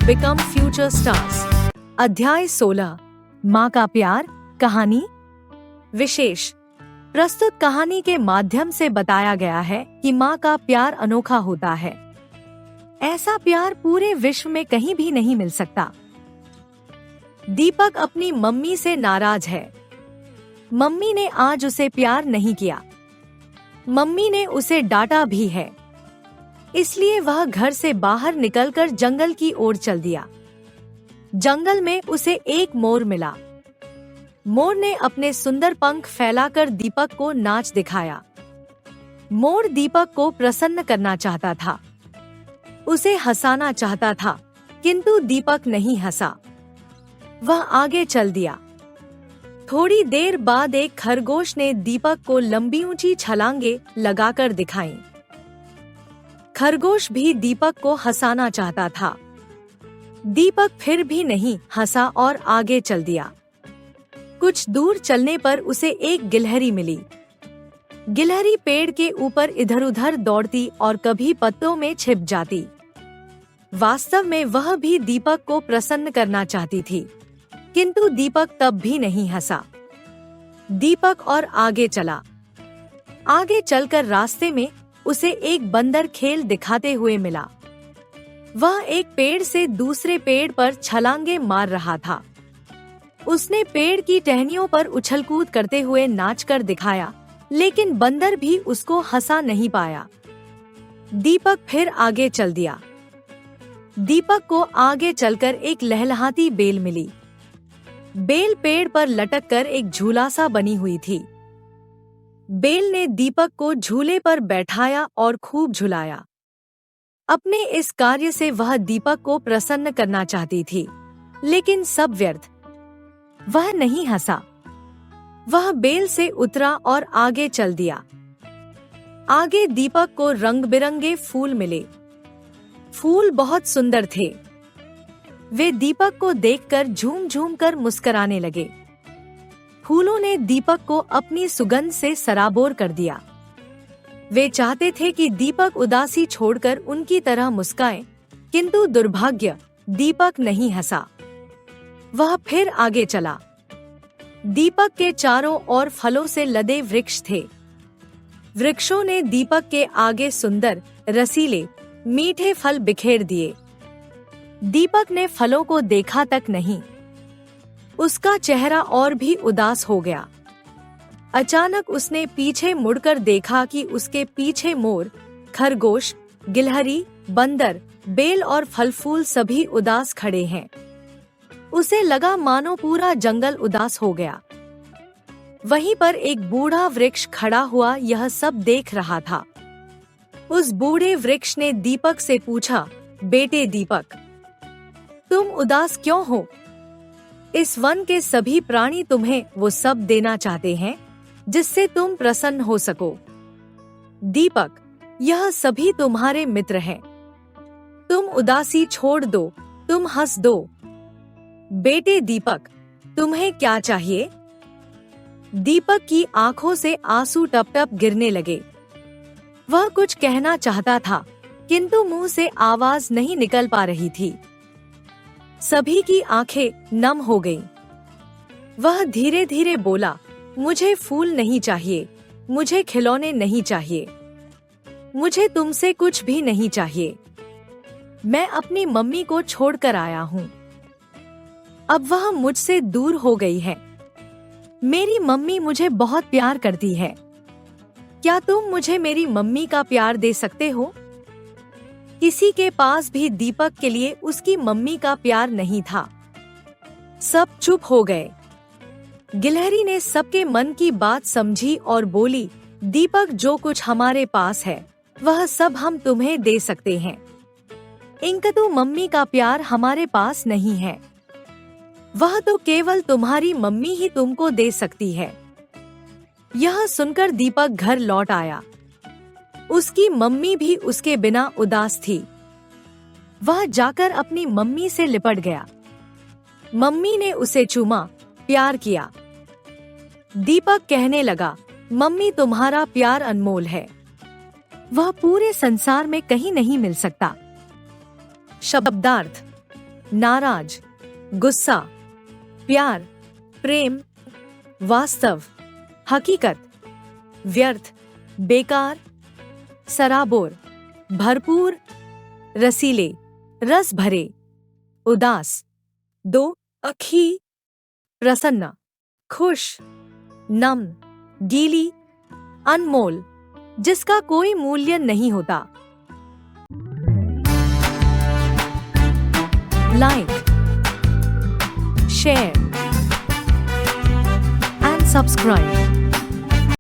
become future stars। अध्याय 16 माँ का प्यार कहानी विशेष। प्रस्तुत कहानी के माध्यम से बताया गया है कि माँ का प्यार अनोखा होता है। ऐसा प्यार पूरे विश्व में कहीं भी नहीं मिल सकता। दीपक अपनी मम्मी से नाराज है। मम्मी ने आज उसे प्यार नहीं किया। मम्मी ने उसे डांटा भी है। इसलिए वह घर से बाहर निकलकर जंगल की ओर चल दिया। जंगल में उसे एक मोर मिला। मोर ने अपने सुंदर पंख फैलाकर दीपक को नाच दिखाया। मोर दीपक को प्रसन्न करना चाहता था, उसे हंसाना चाहता था, किंतु दीपक नहीं हंसा। वह आगे चल दिया। थोड़ी देर बाद एक खरगोश ने दीपक को लंबी ऊंची छलांगे लगाकर दिखाई। खरगोश भी दीपक को हंसाना चाहता था। दीपक फिर भी नहीं हंसा और आगे चल दिया। कुछ दूर चलने पर उसे एक गिलहरी मिली। गिलहरी पेड़ के ऊपर इधर उधर दौड़ती और कभी पत्तों में छिप जाती। वास्तव में वह भी दीपक को प्रसन्न करना चाहती थी, किंतु दीपक तब भी नहीं हंसा। दीपक और आगे चला। आगे चलकर रास्ते में उसे एक बंदर खेल दिखाते हुए मिला। वह एक पेड़ से दूसरे पेड़ पर छलांगे मार रहा था। उसने पेड़ की टहनियों पर उछलकूद करते हुए नाच कर दिखाया, लेकिन बंदर भी उसको हंसा नहीं पाया। दीपक फिर आगे चल दिया। दीपक को आगे चलकर एक लहलहाती बेल मिली। बेल पेड़ पर लटककर एक झूला सा बनी हुई थी। बेल ने दीपक को झूले पर बैठाया और खूब झुलाया। अपने इस कार्य से वह दीपक को प्रसन्न करना चाहती थी, लेकिन सब व्यर्थ। वह नहीं हंसा। वह बेल से उतरा और आगे चल दिया। आगे दीपक को रंग बिरंगे फूल मिले। फूल बहुत सुंदर थे। वे दीपक को देखकर झूम झूम कर मुस्कुराने लगे। फूलों ने दीपक को अपनी सुगंध से सराबोर कर दिया। वे चाहते थे कि दीपक उदासी छोड़कर उनकी तरह मुस्काए, किंतु दुर्भाग्य, दीपक नहीं हंसा। वह फिर आगे चला। दीपक के चारों ओर फलों से लदे वृक्ष थे। वृक्षों ने दीपक के आगे सुंदर, रसीले, मीठे फल बिखेर दिए। दीपक ने फलों को देखा तक नहीं। उसका चेहरा और भी उदास हो गया। अचानक उसने पीछे मुड़कर देखा कि उसके पीछे मोर, खरगोश, गिलहरी, बंदर, बेल और फल फूल सभी उदास खड़े हैं। उसे लगा मानो पूरा जंगल उदास हो गया। वहीं पर एक बूढ़ा वृक्ष खड़ा हुआ यह सब देख रहा था। उस बूढ़े वृक्ष ने दीपक से पूछा, बेटे दीपक, तुम उदास क्यों हो? इस वन के सभी प्राणी तुम्हें वो सब देना चाहते हैं जिससे तुम प्रसन्न हो सको। दीपक, यह सभी तुम्हारे मित्र हैं। तुम उदासी छोड़ दो, तुम हंस दो। बेटे दीपक, तुम्हें क्या चाहिए? दीपक की आंखों से आंसू टप टप गिरने लगे। वह कुछ कहना चाहता था, किंतु मुंह से आवाज नहीं निकल पा रही थी। सभी की आंखें नम हो गईं। वह धीरे धीरे बोला, मुझे फूल नहीं चाहिए, मुझे खिलौने नहीं चाहिए, मुझे तुमसे कुछ भी नहीं चाहिए। मैं अपनी मम्मी को छोड़कर आया हूँ। अब वह मुझसे दूर हो गई है। मेरी मम्मी मुझे बहुत प्यार करती है। क्या तुम मुझे मेरी मम्मी का प्यार दे सकते हो? किसी के पास भी दीपक के लिए उसकी मम्मी का प्यार नहीं था। सब चुप हो गए। गिलहरी ने सबके मन की बात समझी और बोली, दीपक, जो कुछ हमारे पास है वह सब हम तुम्हें दे सकते हैं, किंतु मम्मी का प्यार हमारे पास नहीं है। वह तो केवल तुम्हारी मम्मी ही तुमको दे सकती है। यह सुनकर दीपक घर लौट आया। उसकी मम्मी भी उसके बिना उदास थी। वह जाकर अपनी मम्मी से लिपट गया। मम्मी ने उसे चूमा, प्यार किया। दीपक कहने लगा, मम्मी, तुम्हारा प्यार अनमोल है। वह पूरे संसार में कहीं नहीं मिल सकता। शब्दार्थ। नाराज, गुस्सा, प्यार, प्रेम, वास्तव, हकीकत, व्यर्थ, बेकार, सराबोर, भरपूर, रसीले, रस भरे, उदास, दो अखी, प्रसन्न, खुश, नम, गीली, अनमोल, जिसका कोई मूल्य नहीं होता। Like, share and subscribe.